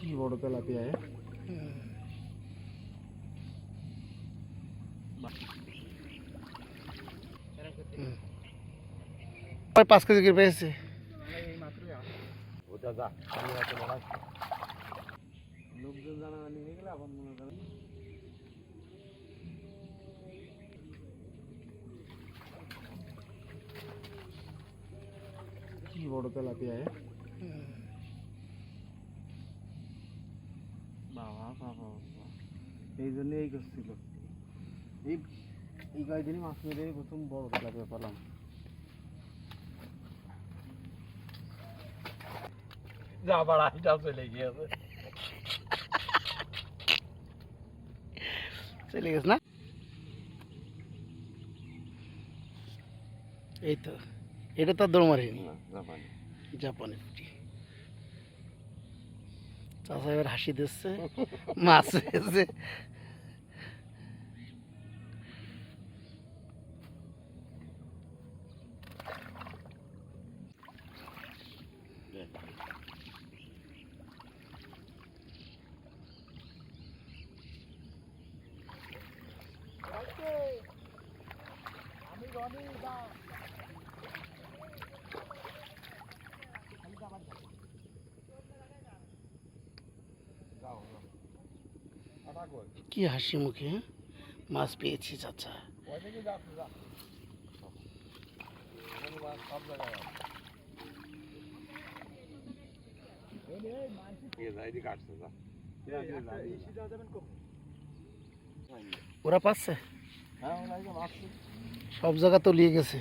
কি বড় তেলাপিয়া। ওই 5 কেজি করে পেয়েছে। লোকজন জানাজানি হয়ে গেলে আবার মনে করেন কি বড় তেলাপিয়া। বাবা বাবা বাবা, এই জন্য এই করছিল। এই এই কয়েকদিনই মাছ মেরে প্রথম বড় তেলাপিয়া পেলাম। যা বাড়া এটা চলে গিয়েছে, চলে গেছে না? এই তো এটা তো দৌড় মারিনি, জাপানি পুঁটি। চাচা এবার হাসি দিচ্ছে, মাছ হয়েছে। কি হাসি মুখে, হ্যাঁ? মাছ পেয়েছি চাচা। ওরা পাচ্ছে, সব জায়গা তলিয়ে গেছে।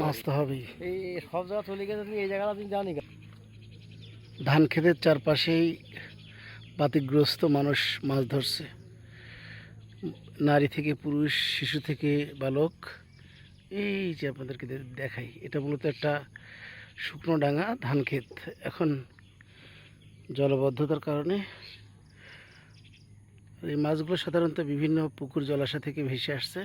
মাছ তো হবেই, এই সব জায়গা চলে গেছে। তুমি এই জায়গাটা তুমি জানি ধান ক্ষেতের চারপাশেই বাতিগ্রস্ত মানুষ মাছ ধরছে। নারী থেকে পুরুষ, শিশু থেকে বালক। এই যে আপনাদেরকে দেখাই, এটা মূলত একটা শুকনো ডাঙা ধান ক্ষেত। এখন জলবদ্ধতার কারণে এই মাছগুলো সাধারণত বিভিন্ন পুকুর জলাশয় থেকে ভেসে আসছে।